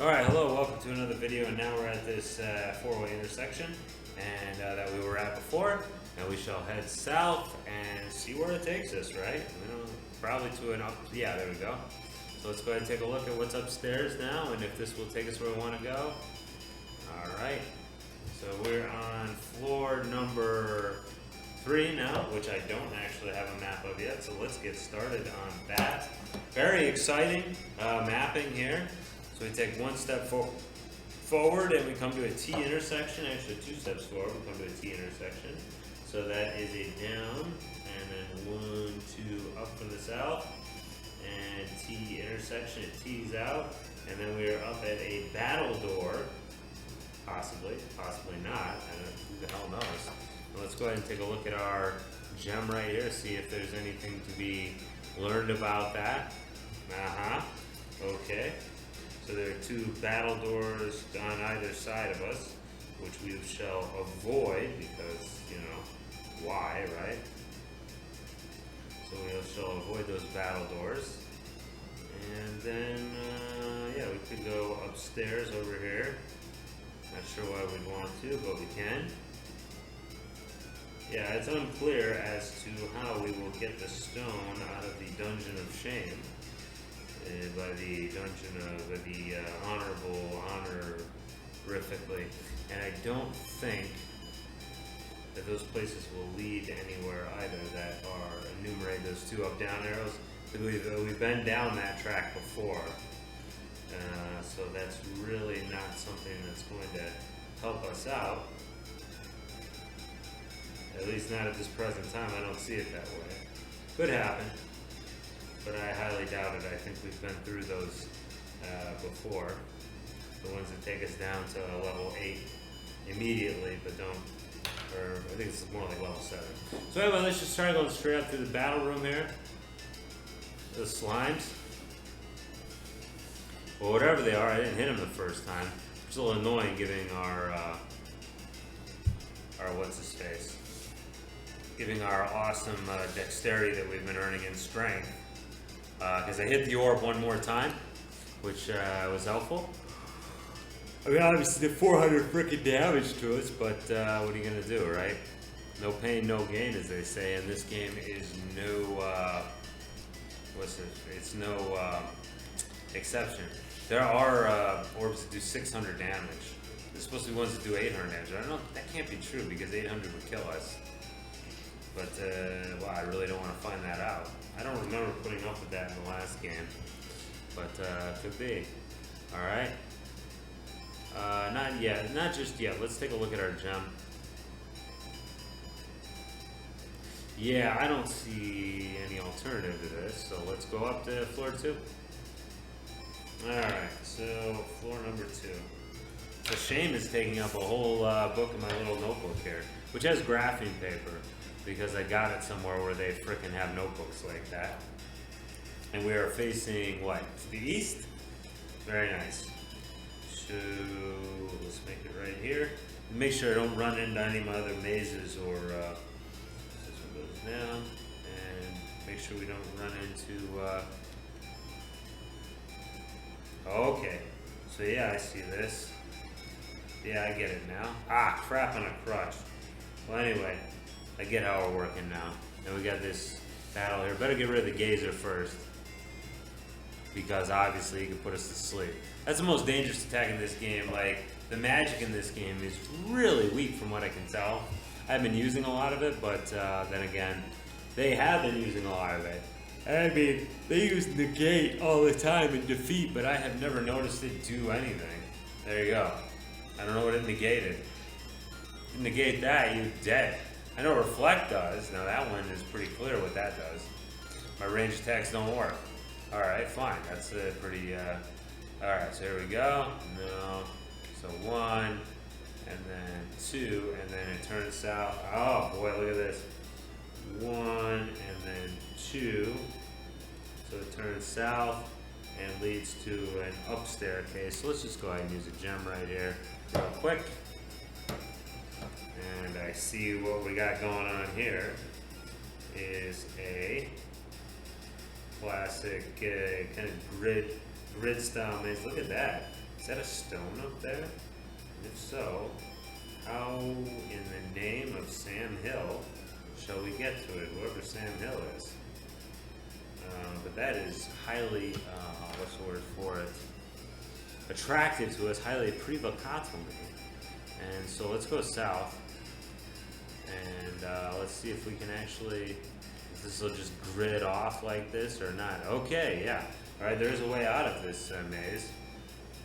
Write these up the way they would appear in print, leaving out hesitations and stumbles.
Alright, hello, welcome to another video, and now we're at this four-way intersection and that we were at before, and we shall head south and see where it takes us, right? Probably to an up, yeah, there we go. So let's go ahead and take a look at what's upstairs now, and if this will take us where we want to go. Alright, so we're on floor number 3 now, which I don't actually have a map of yet, so let's get started on that. Very exciting mapping here. So we take one step forward and we come to a T intersection, actually 2 steps forward, we come to a T intersection. So that is a down, and then 1, 2 up from the south, and T intersection, it T's out, and then we are up at a battle door, possibly not, I don't know, who the hell knows. Let's go ahead and take a look at our gem right here, see if there's anything to be learned about that. Okay. So there are 2 battle doors on either side of us, which we shall avoid because, you know, why, right? So we shall avoid those battle doors. And then, yeah, we could go upstairs over here. Not sure why we'd want to, but we can. Yeah, it's unclear as to how we will get the stone out of the Dungeon of Shame. By the Dungeon of the honorifically. And I don't think that those places will lead anywhere either that are enumerated, those 2 up-down arrows. We've been down that track before. So that's really not something that's going to help us out. At least not at this present time. I don't see it that way. Could happen, but I highly doubt it. I think we've been through those before. The ones that take us down to level 8 immediately, but don't, or I think it's more like level 7. So anyway, let's just try going straight up through the battle room here. The slimes. Well, whatever they are, I didn't hit them the first time. It's a little annoying giving our what's his face? Giving our awesome dexterity that we've been earning in strength. Because I hit the orb one more time, which was helpful. I mean, obviously did 400 frickin' damage to us, but what are you gonna do, right? No pain, no gain, as they say, and this game is no, it's no exception. There are orbs that do 600 damage. There's supposed to be ones that do 800 damage. I don't know, that can't be true because 800 would kill us. But, well, I really don't want to find that out. I don't remember putting up with that in the last game, but could be. Alright. Not yet, not just yet. Let's take a look at our gem. Yeah, I don't see any alternative to this, so let's go up to floor 2. Alright, so floor number 2. The shame is taking up a whole book in my little notebook here, which has graphing paper, because I got it somewhere where they frickin' have notebooks like that. And we are facing, what, to the east? Very nice. So, let's make it right here. Make sure I don't run into any of my other mazes or, this one goes down. And make sure we don't run into, okay. So yeah, I see this. Yeah, I get it now. Ah, crap on a crutch. Well, anyway. I get how we're working now. And we got this battle here. Better get rid of the gazer first, because obviously he can put us to sleep. That's the most dangerous attack in this game. Like, the magic in this game is really weak from what I can tell. I've been using a lot of it, but then again, they have been using a lot of it. I mean, they use negate all the time in defeat, but I have never noticed it do anything. There you go. I don't know what it negated. You negate that, you're dead. I know Reflect does. Now that one is pretty clear what that does. My range attacks don't work. Alright, fine. That's pretty, alright, so here we go. No. So 1, and then 2, and then it turns south. Oh boy, look at this. 1, and then 2. So it turns south and leads to an up staircase. So let's just go ahead and use a gem right here real quick. And I see what we got going on here is a classic kind of grid style maze. Look at that. Is that a stone up there? And if so, how in the name of Sam Hill shall we get to it, whoever Sam Hill is? But that is highly, what's the word for it? Attractive to us, highly privacato. And so let's go south, and let's see if we can actually, if this will just grid off like this or not. Okay, yeah. All right, there's a way out of this maze,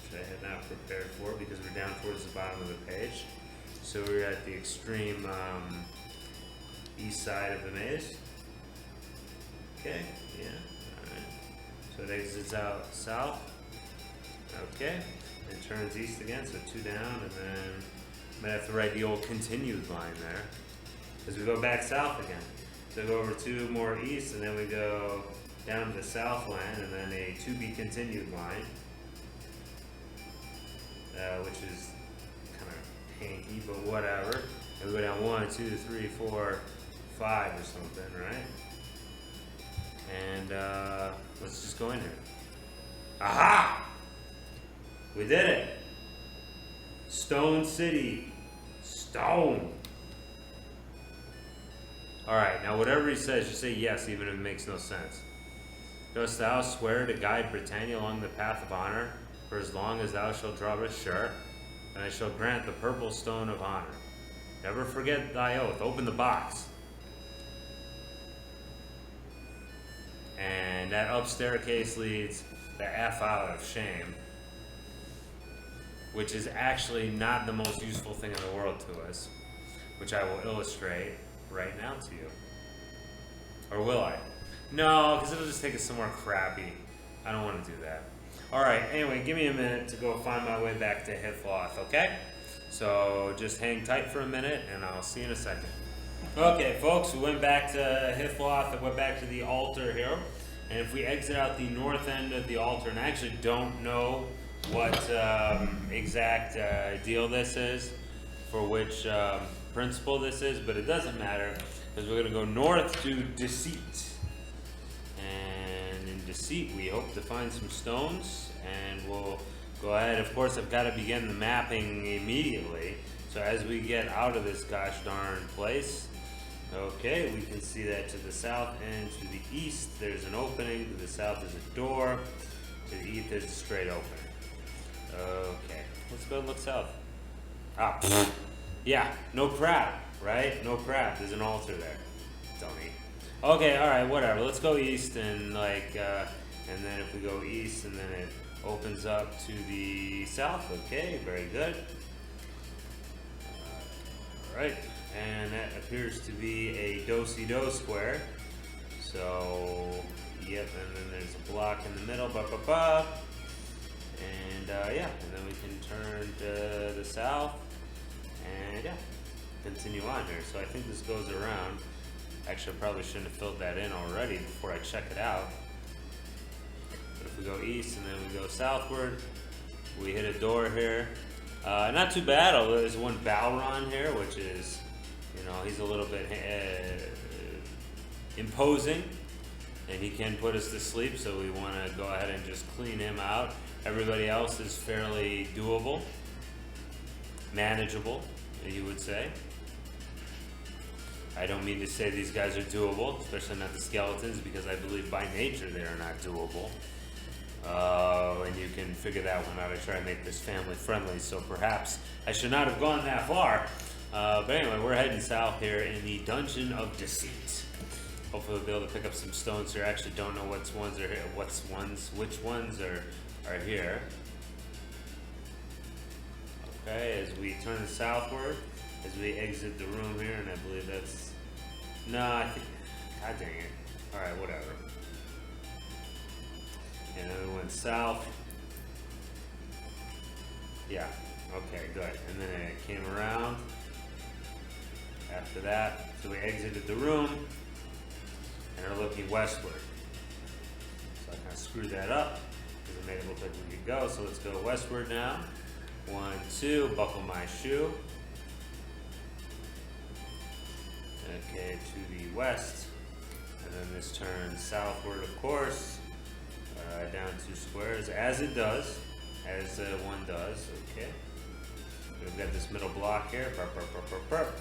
which I had not prepared for because we're down towards the bottom of the page. So we're at the extreme east side of the maze. Okay, yeah, all right. So it exits out south. Okay, and turns east again, so 2 down, and then I'm gonna have to write the old continued line there, because we go back south again. So we go over 2 more east, and then we go down to the southland, and then a to be continued line, which is kind of hanky, but whatever. And we go down 1, 2, 3, 4, 5 or something, right? And let's just go in here. Aha! We did it! Stone City. Stone. Alright, now whatever he says, just say yes, even if it makes no sense. Dost thou swear to guide Britannia along the path of honor, for as long as thou shalt draw a shirt, and I shall grant the purple stone of honor. Never forget thy oath. Open the box. And that up staircase leads the F out of shame, which is actually not the most useful thing in the world to us, which I will illustrate right now to you. Or will I? No, because it'll just take us somewhere crappy. I don't want to do that. Alright, anyway, give me a minute to go find my way back to Hithloth, okay? So just hang tight for a minute, and I'll see you in a second. Okay, folks, we went back to Hithloth and went back to the altar here. And if we exit out the north end of the altar, and I actually don't know what exact deal this is, for which principle this is, but it doesn't matter, because we're going to go north to Deceit. And in Deceit, we hope to find some stones, and we'll go ahead. Of course, I've got to begin the mapping immediately. So as we get out of this gosh darn place, okay, we can see that to the south and to the east there's an opening, to the south is a door, to the east there's a straight opening. Okay, let's go and look south. Ah, yeah, no crap, right? No crap, there's an altar there. Dummy. Okay, alright, whatever, let's go east and and then if we go east and then it opens up to the south, okay, very good. Alright. And that appears to be a do-si-do square. So, yep, and then there's a block in the middle, and yeah, and then we can turn to the south, and yeah, continue on here. So I think this goes around. Actually, I probably shouldn't have filled that in already before I check it out. But if we go east and then we go southward, we hit a door here. Not too bad, although there's one Balron here, which is, you know, he's a little bit imposing, and he can put us to sleep, so we want to go ahead and just clean him out. Everybody else is fairly doable, manageable, you would say. I don't mean to say these guys are doable, especially not the skeletons, because I believe by nature they are not doable. And you can figure that one out. I try to make this family friendly, so perhaps I should not have gone that far. But anyway, we're heading south here in the Dungeon of Deceit. Hopefully we'll be able to pick up some stones here. I actually don't know which ones are here, which ones are here. Okay, as we turn southward, as we exit the room here, and I believe that's, no, I think, god dang it. Alright, whatever. And then we went south. Yeah, okay, good. And then it came around after that. So we exited the room and are looking westward. So I kind of screwed that up because it made it look like we could go. So let's go westward now. 1, 2, buckle my shoe. Okay, to the west. And then this turns southward, of course. Down 2 squares, as it does. as one does. Okay. We've got this middle block here. Burp, burp, burp, burp, burp.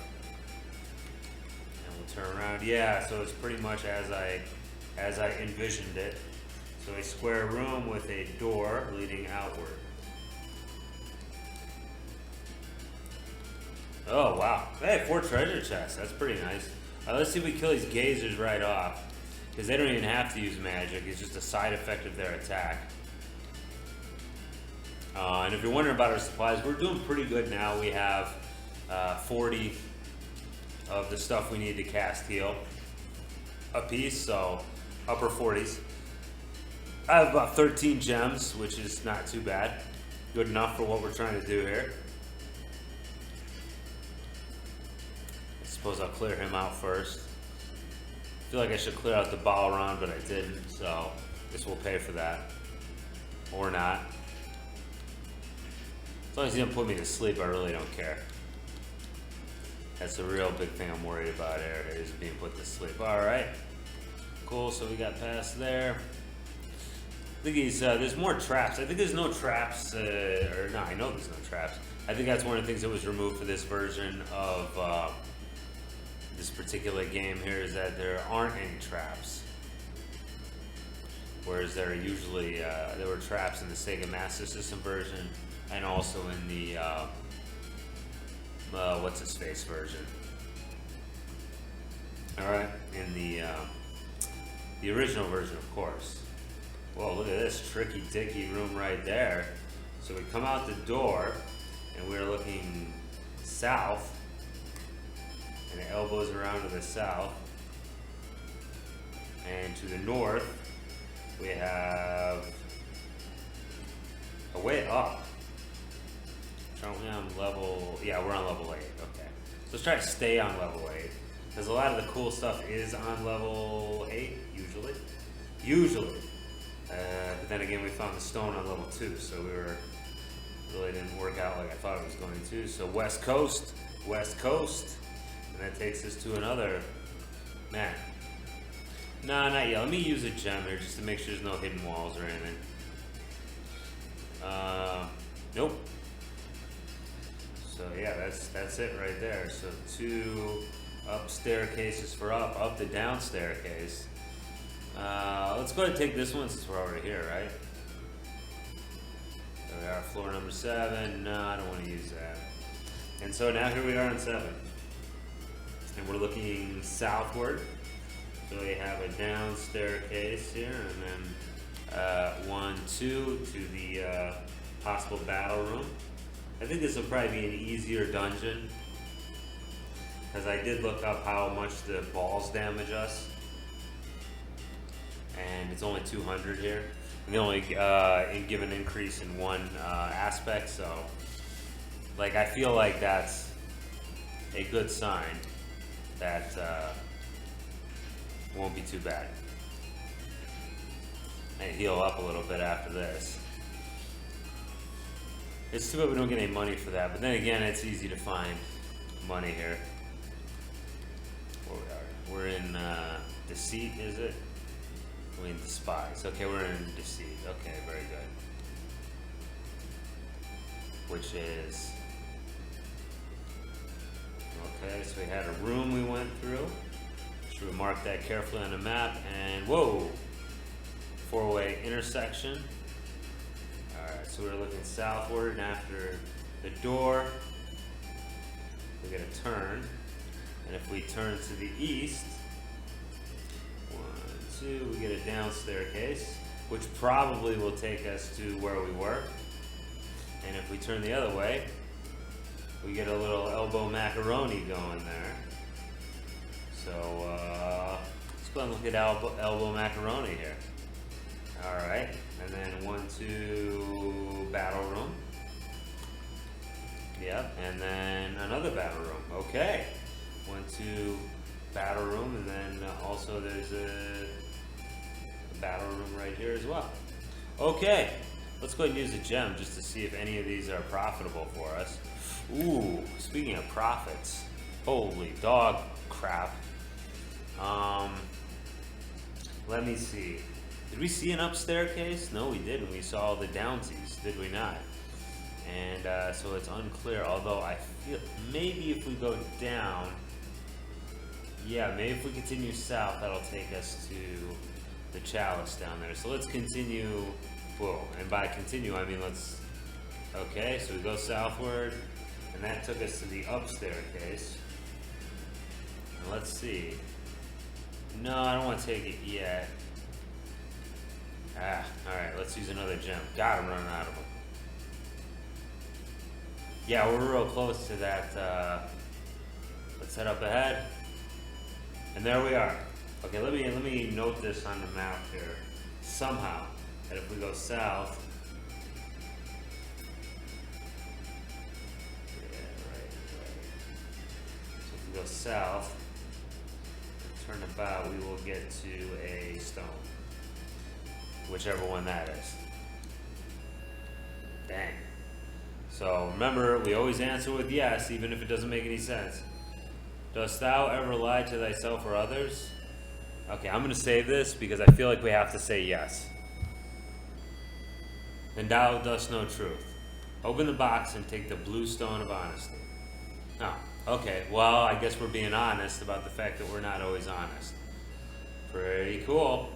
And we'll turn around. Yeah, so it's pretty much as I envisioned it. So a square room with a door leading outward. Oh wow! Hey, 4 treasure chests. That's pretty nice. Let's see if we kill these gazers right off, because they don't even have to use magic. It's just a side effect of their attack. And if you're wondering about our supplies, we're doing pretty good now. We have 40 of the stuff we need to cast heal a piece, so upper 40s. I have about 13 gems, which is not too bad. Good enough for what we're trying to do here. I suppose I'll clear him out first. I feel like I should clear out the Balron, but I didn't, so this will pay for that. Or not. As long as he doesn't put me to sleep, I really don't care. That's the real big thing I'm worried about here, is being put to sleep. Alright. Cool, so we got past there. I think there's more traps. I think there's no traps, or no, I know there's no traps. I think that's one of the things that was removed for this version of this particular game here, is that there aren't any traps. Whereas there are usually, there were traps in the Sega Master System version, and also in the, what's-his-face version. Alright, in the original version, of course. Whoa, look at this tricky dicky room right there. So we come out the door, and we're looking south, and it elbows around to the south. And to the north, we have a way up. Aren't we on level, yeah, we're on level 8, okay. So let's try to stay on level 8, because a lot of the cool stuff is on level 8, usually. But then again, we found the stone on level 2, so really didn't work out like I thought it was going to. So West Coast, and that takes us to another, man. Nah, not yet. Let me use a gem here just to make sure there's no hidden walls or anything. Nope. So yeah, that's it right there. So 2 up staircases for up to down staircase. Let's go ahead and take this one since we're already here, right? There we are, floor number 7. No, I don't want to use that. And so now here we are on 7. And we're looking southward. So we have a down staircase here, and then 1, 2 to the possible battle room. I think this will probably be an easier dungeon, because I did look up how much the balls damage us. And it's only 200 here. And they only give an increase in one aspect, so like I feel like that's a good sign that won't be too bad. And heal up a little bit after this. It's too bad we don't get any money for that, but then again, it's easy to find money here. Where we are. We're in Deceit, is it? We're in Despise. Okay, we're in Deceit. Okay, very good. Which is... Okay, so we had a room we went through. Should we mark that carefully on the map? And whoa! 4-way intersection. Alright, so we're looking southward, and after the door, we get a turn. And if we turn to the east, 1, 2, we get a down staircase, which probably will take us to where we were. And if we turn the other way, we get a little elbow macaroni going there. So let's go and look at elbow macaroni here. Alright, and then 1, 2, battle room. Yep, and then another battle room. Okay. 1, 2, battle room, and then also there's a battle room right here as well. Okay, let's go ahead and use a gem just to see if any of these are profitable for us. Ooh, speaking of profits, holy dog crap. Let me see. Did we see an up staircase? No, we didn't. We saw the downsies, did we not? And so it's unclear, although I feel maybe if we go down, yeah, maybe if we continue south, that'll take us to the chalice down there. So let's continue, whoa, and by continue, I mean let's, okay, so we go southward, and that took us to the up staircase. And let's see. No, I don't want to take it yet. Alright, let's use another gem. God, I'm running out of them. Yeah, we're real close to that. Let's head up ahead. And there we are. Okay, let me note this on the map here. Somehow, that if we go south, yeah, right. So if we go south, turn about, we will get to a stone, whichever one that is. Dang. So remember, we always answer with yes, even if it doesn't make any sense. Dost thou ever lie to thyself or others? Okay, I'm going to save this because I feel like we have to say yes. And thou dost know truth. Open the box and take the blue stone of honesty. Oh, okay, well, I guess we're being honest about the fact that we're not always honest. Pretty cool.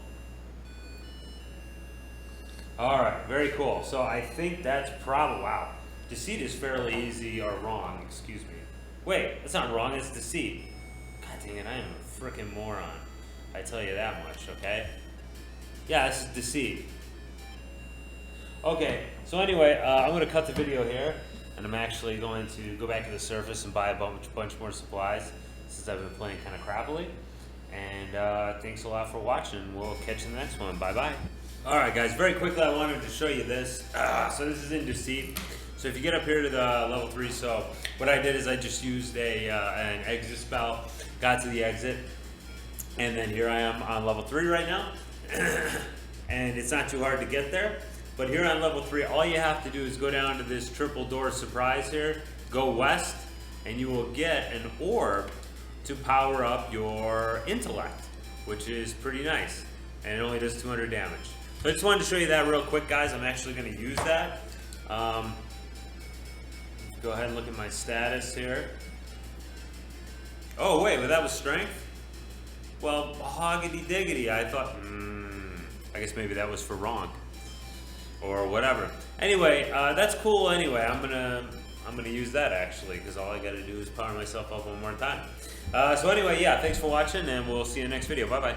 Alright, very cool. So I think that's probably, wow. Deceit is fairly easy, or wrong, excuse me. Wait, that's not wrong, it's deceit. God dang it, I am a freaking moron. I tell you that much, okay? Yeah, this is deceit. Okay, so anyway, I'm going to cut the video here, and I'm actually going to go back to the surface and buy a bunch more supplies, since I've been playing kind of crappily. And thanks a lot for watching. We'll catch you in the next one. Bye-bye. Alright guys, very quickly I wanted to show you this. So this is in deceit. So if you get up here to the level 3, so what I did is I just used an exit spell, got to the exit, and then here I am on level 3 right now. And it's not too hard to get there. But here on level 3, all you have to do is go down to this triple door surprise here, go west, and you will get an orb to power up your intellect, which is pretty nice. And it only does 200 damage. So I just wanted to show you that real quick, guys. I'm actually going to use that. Go ahead and look at my status here. Oh wait, but that was strength? Well, hoggity diggity, I thought, I guess maybe that was for wrong. Or whatever. Anyway, that's cool anyway. I'm gonna use that actually, because all I gotta do is power myself up one more time. So anyway, yeah, thanks for watching, and we'll see you in the next video. Bye-bye.